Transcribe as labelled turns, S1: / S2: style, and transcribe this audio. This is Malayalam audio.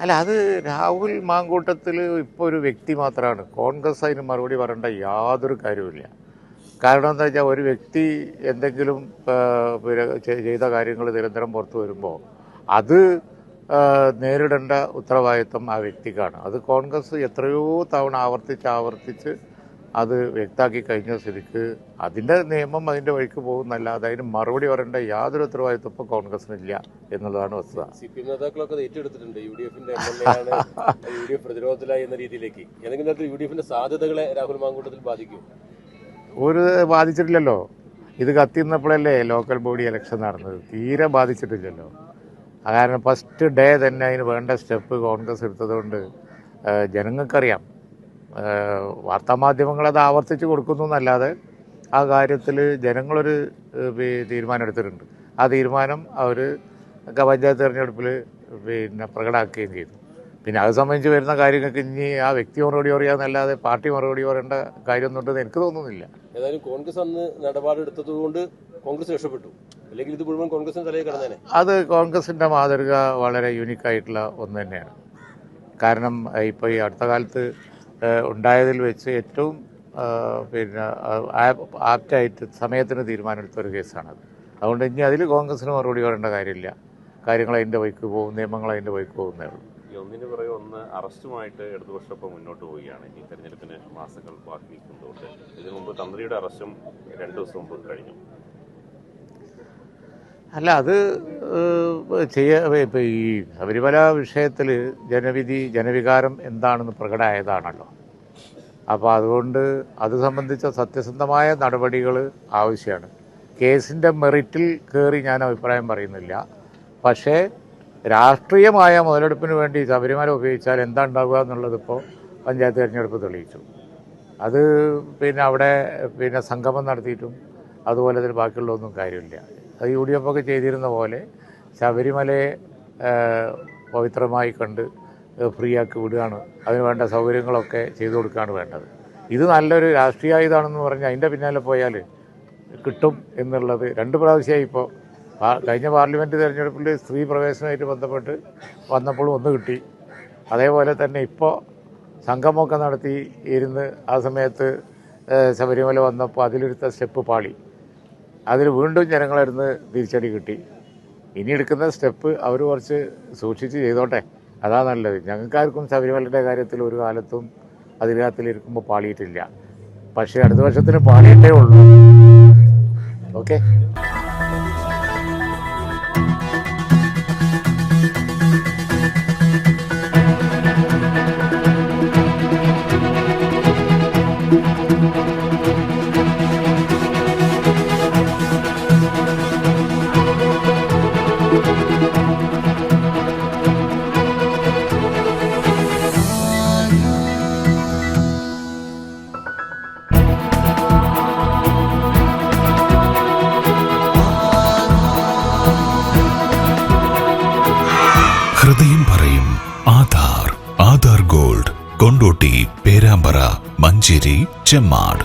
S1: അല്ല, അത് രാഹുൽ മാങ്കൂട്ടത്തിൽ ഇപ്പോൾ ഒരു വ്യക്തി മാത്രമാണ്. കോൺഗ്രസ് അതിന് മറുപടി പറയേണ്ട യാതൊരു കാര്യവുമില്ല. കാരണം എന്താ വെച്ചാൽ, ഒരു വ്യക്തി എന്തെങ്കിലും ചെയ്ത കാര്യങ്ങൾ നിരന്തരം പുറത്തു വരുമ്പോൾ അത് നേരിടേണ്ട ഉത്തരവാദിത്വം ആ വ്യക്തിക്കാണ്. അത് കോൺഗ്രസ് എത്രയോ തവണ ആവർത്തിച്ച് അത് വ്യക്തമാക്കി കഴിഞ്ഞ സ്ഥിതിക്ക് അതിൻ്റെ നിയമം അതിൻ്റെ വഴിക്ക് പോകുന്നല്ലാതെ അതിന് മറുപടി പറയേണ്ട യാതൊരു ഉത്തരവാദിത്വം ഇപ്പോൾ കോൺഗ്രസിനില്ല എന്നുള്ളതാണ് വസ്തുത.
S2: CPM നേതാക്കളൊക്കെ ഏറ്റെടുത്തിട്ടുണ്ട്. UDF പ്രതിരോധത്തിലായി എന്ന രീതിയിലേക്ക് ഏതെങ്കിലും UDF സാധ്യതകളെ രാഹുൽ മാങ്കൂട്ടത്തിൽ ബാധിക്കും?
S1: ഒരു ബാധിച്ചിട്ടില്ലല്ലോ. ഇത് കത്തിന്നപ്പോഴല്ലേ ലോക്കൽ ബോഡി ഇലക്ഷൻ നടന്നത്. തീരെ ബാധിച്ചിട്ടില്ലല്ലോ. കാരണം ഫസ്റ്റ് ഡേ തന്നെ അതിന് വേണ്ട സ്റ്റെപ്പ് കോൺഗ്രസ് എടുത്തതുകൊണ്ട് ജനങ്ങൾക്കറിയാം. വാർത്താമാധ്യമങ്ങളത് ആവർത്തിച്ച് കൊടുക്കുന്നു എന്നല്ലാതെ ആ കാര്യത്തിൽ ജനങ്ങളൊരു തീരുമാനം എടുത്തിട്ടുണ്ട്. ആ തീരുമാനം അവർ പഞ്ചായത്ത് തിരഞ്ഞെടുപ്പിൽ പ്രകടമാക്കുകയും ചെയ്തു. പിന്നെ അത് സംബന്ധിച്ച് വരുന്ന കാര്യങ്ങൾക്ക് ഇനി ആ വ്യക്തി മറുപടി പറയാന്നല്ലാതെ പാർട്ടി മറുപടി പറയേണ്ട കാര്യമൊന്നുണ്ടെന്ന് എനിക്ക് തോന്നുന്നില്ല.
S2: ഏതായാലും കോൺഗ്രസ് അന്ന് നിലപാടെടുത്തതുകൊണ്ട് കോൺഗ്രസ് രക്ഷപ്പെട്ടു. അല്ലെങ്കിൽ ഇത് മുഴുവൻ കോൺഗ്രസിന് തലയിൽ കിടന്നേനെ.
S1: അത് കോൺഗ്രസിൻ്റെ മാതൃക വളരെ യൂണിക്കായിട്ടുള്ള ഒന്ന് തന്നെയാണ്. കാരണം ഇപ്പോൾ ഈ അടുത്ത കാലത്ത് ഉണ്ടായതിൽ വെച്ച് ഏറ്റവും ആപ്റ്റായിട്ട് സമയത്തിന് തീരുമാനമെടുത്ത ഒരു കേസാണത്. അതുകൊണ്ട് ഇനി അതിൽ കോൺഗ്രസിന് മറുപടി പറയേണ്ട കാര്യമില്ല. കാര്യങ്ങൾ അതിൻ്റെ വഴിക്ക് പോകും, നിയമങ്ങൾ അതിൻ്റെ വഴിക്ക് പോകുന്നേ ഉള്ളൂ.
S3: ഒന്നിന് പുറകെ ഒന്ന് അറസ്റ്റുമായിട്ട് ഇടതുപക്ഷം മുന്നോട്ട് പോവുകയാണ്. ഈ തെരഞ്ഞെടുപ്പിന് മാസങ്ങൾ ബാക്കി നിൽക്കുന്നതുകൊണ്ട് ഇതിനു മുമ്പ് തന്ത്രിയുടെ അറസ്റ്റും 2 ദിവസം മുമ്പ് കഴിഞ്ഞു.
S1: അല്ല, അത് ഇപ്പോൾ ഈ ശബരിമല വിഷയത്തിൽ ജനവികാരം എന്താണെന്ന് പ്രകടമായതാണല്ലോ. അപ്പോൾ അതുകൊണ്ട് അത് സംബന്ധിച്ച സത്യസന്ധമായ നടപടികൾ ആവശ്യമാണ്. കേസിൻ്റെ മെറിറ്റിൽ കയറി ഞാൻ അഭിപ്രായം പറയുന്നില്ല. പക്ഷേ രാഷ്ട്രീയമായ മുതലെടുപ്പിന് വേണ്ടി ശബരിമല ഉപയോഗിച്ചാൽ എന്താ ഉണ്ടാവുക എന്നുള്ളതിപ്പോൾ പഞ്ചായത്ത് തിരഞ്ഞെടുപ്പ് തെളിയിച്ചു. അത് അവിടെ സംഗമം നടത്തിയിട്ടും അതുപോലെ തന്നെ ബാക്കിയുള്ളതൊന്നും കാര്യമില്ല. അത് UDF ഒക്കെ ചെയ്തിരുന്ന പോലെ ശബരിമലയെ പവിത്രമായി കണ്ട് ഫ്രീ ആക്കി വിടുകയാണ്. അതിന് വേണ്ട സൗകര്യങ്ങളൊക്കെ ചെയ്തു കൊടുക്കുകയാണ് വേണ്ടത്. ഇത് നല്ലൊരു രാഷ്ട്രീയ ഇതാണെന്ന് പറഞ്ഞാൽ അതിൻ്റെ പിന്നാലെ പോയാൽ കിട്ടും എന്നുള്ളത് 2 പ്രാവശ്യമായി. ഇപ്പോൾ കഴിഞ്ഞ പാർലമെൻറ്റ് തിരഞ്ഞെടുപ്പിൽ സ്ത്രീ പ്രവേശനമായിട്ട് ബന്ധപ്പെട്ട് വന്നപ്പോഴും ഒന്ന് കിട്ടി. അതേപോലെ തന്നെ ഇപ്പോൾ സംഗമമൊക്കെ നടത്തി ഇരുന്ന് ആ സമയത്ത് ശബരിമല വന്നപ്പോൾ അതിലെടുത്ത സ്റ്റെപ്പ് പാളി. അതിൽ വീണ്ടും ജനങ്ങളിരുന്ന് തിരിച്ചടി കിട്ടി. ഇനി എടുക്കുന്ന സ്റ്റെപ്പ് അവർ കുറച്ച് സൂക്ഷിച്ച് ചെയ്തോട്ടെ, അതാ നല്ലത്. ഞങ്ങൾക്കാർക്കും ശബരിമലയുടെ കാര്യത്തിൽ ഒരു കാലത്തും അതിനകത്തിലിരിക്കുമ്പോൾ പാളിയിട്ടില്ല. പക്ഷേ അടുത്ത വർഷത്തിന് പാളിയിട്ടേ ഉള്ളൂ. ഓക്കെ.
S4: ഹൃദയം പറയും ആധാർ ഗോൾഡ്, കൊണ്ടോട്ടി, പേരാമ്പ്ര, മഞ്ചേരി, ചെമ്മാട്.